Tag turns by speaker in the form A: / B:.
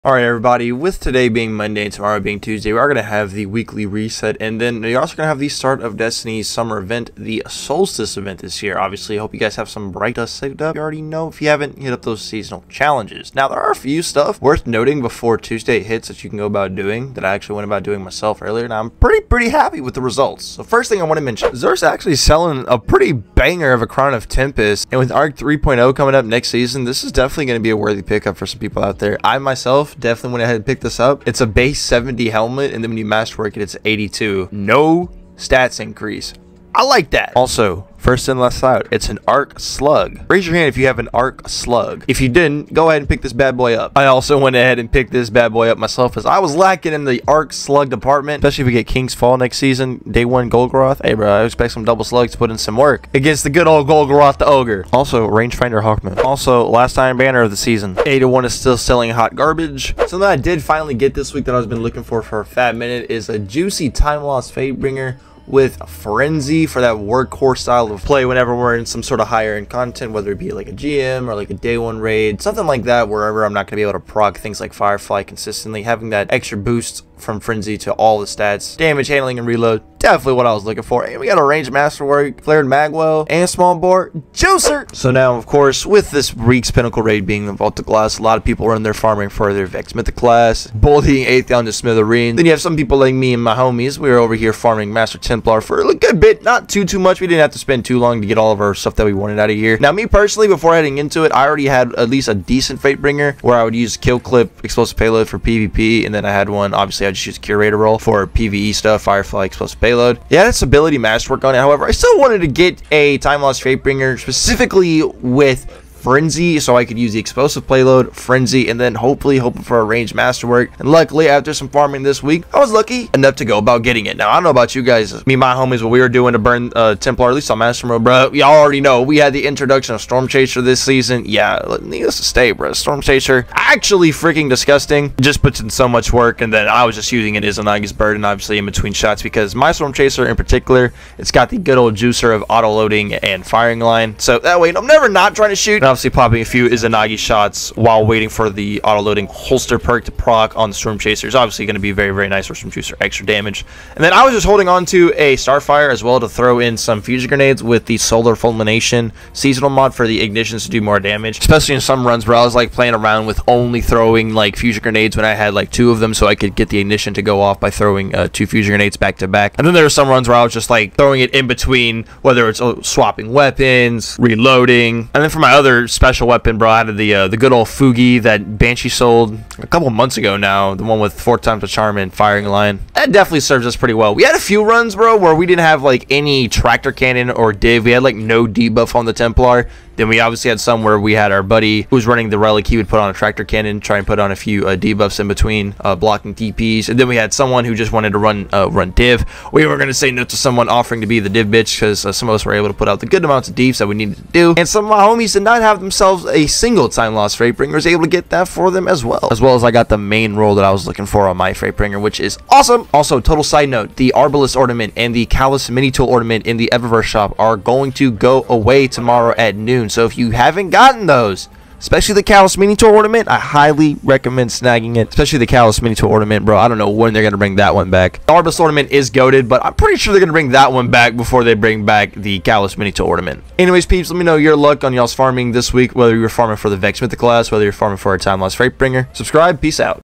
A: Alright everybody, with today being Monday and tomorrow being Tuesday, we are going to have the weekly reset, and then we're also going to have the start of Destiny's summer event, the Solstice event this year. Obviously, I hope you guys have some bright dust saved up. You already know if you haven't, hit up those seasonal challenges. Now, there are a few stuff worth noting before Tuesday hits that you can go about doing, that I actually went about doing myself earlier, and I'm pretty happy with the results. So first thing I want to mention, Zer's actually selling a pretty banger of a Crown of Tempest, and with ARC 3.0 coming up next season, this is definitely going to be a worthy pickup for some people out there. I myself definitely went ahead and picked this up. It's a base 70 helmet, and then when you masterwork it, it's 82. No stats increase. I like that. Also, first in, last out, it's an ARC slug. Raise your hand if you have an ARC slug. If you didn't, go ahead and pick this bad boy up. I also went ahead and picked this bad boy up myself as I was lacking in the ARC slug department, especially if we get King's Fall next season, day one Golgoroth. Hey bro, I expect some double slugs to put in some work against the good old Golgoroth the Ogre. Also, Rangefinder Hawkman. Also, last time banner of the season. 8-1 is still selling hot garbage. Something I did finally get this week that I've been looking for a fat minute is a juicy Timelost Fatebringer with Frenzy for that workhorse style of play whenever we're in some sort of higher end content, whether it be like a GM or like a day one raid, something like that, wherever I'm not going to be able to proc things like Firefly consistently. Having that extra boost from Frenzy to all the stats, damage, handling, and reload, definitely what I was looking for. And we got a range masterwork, flared magwell, and small bore juicer. So now, of course, with this Reek's Pinnacle raid being the Vault of Glass, a lot of people are in there farming for their Vex Mythic class, bolting 8th down to Smithereen. Then you have some people like me and my homies. We were over here farming Master Templar for a good bit, not too much. We didn't have to spend too long to get all of our stuff that we wanted out of here. Now, me personally, before heading into it, I already had at least a decent Fatebringer where I would use kill clip, explosive payload for PvP, and then I had one, obviously I just use curator roll for PvE stuff, Firefly, explosive payload. Yeah, that's ability masterwork on it. However, I still wanted to get a Timelost Fatebringer specifically with Frenzy, so I could use the explosive payload, Frenzy, and then hopefully hoping for a range masterwork. And luckily, after some farming this week, I was lucky enough to go about getting it. Now, I don't know about you guys, me and my homies, what we were doing to burn Templar, at least on Master Mode, bro. Y'all already know, we had the introduction of Storm Chaser this season. Yeah, needless to say, bro, Storm Chaser, actually freaking disgusting. Just puts in so much work, and then I was just using it as a Nagi's burden, obviously, in between shots, because my Storm Chaser in particular, it's got the good old juicer of auto-loading and firing line. So that way, I'm never not trying to shoot. And obviously, popping a few Izanagi shots while waiting for the auto-loading holster perk to proc on the Storm Chaser is obviously going to be very nice for some juicer extra damage. And then I was just holding on to a Starfire as well to throw in some fusion grenades with the Solar Fulmination seasonal mod for the ignitions to do more damage, especially in some runs where I was like playing around with only throwing like fusion grenades when I had like 2 of them, so I could get the ignition to go off by throwing 2 fusion grenades back to back. And then there are some runs where I was just like throwing it in between, whether it's swapping weapons, reloading. And then for my other special weapon, bro, I had the good old Fugi that Banshee sold a couple months ago now, the one with 4 times the charm and firing line. That definitely serves us pretty well. We had a few runs, bro, where we didn't have like any tractor cannon or div. We had like no debuff on the Templar. Then we obviously had some where we had our buddy who was running the relic. He would put on a tractor cannon, try and put on a few debuffs in between, blocking DPs. And then we had someone who just wanted to run div. We were going to say no to someone offering to be the div bitch because some of us were able to put out the good amounts of divs that we needed to do. And some of my homies did not have themselves a single Timelost Fatebringer. Was able to get that for them as well. As I got the main role that I was looking for on my Fatebringer, which is awesome. Also, total side note, the Arbalest ornament and the Callus mini tool ornament in the Eververse shop are going to go away tomorrow at noon. So if you haven't gotten those, especially the Callus mini tool ornament, I highly recommend snagging it. Especially the Callus mini tool ornament, bro. I don't know when they're going to bring that one back. The Arbalest ornament is goated, but I'm pretty sure they're going to bring that one back before they bring back the Callus mini tool ornament. Anyways, peeps, let me know your luck on y'all's farming this week, whether you're farming for the Vex Mythic class, whether you're farming for a Timelost Fatebringer. Subscribe. Peace out.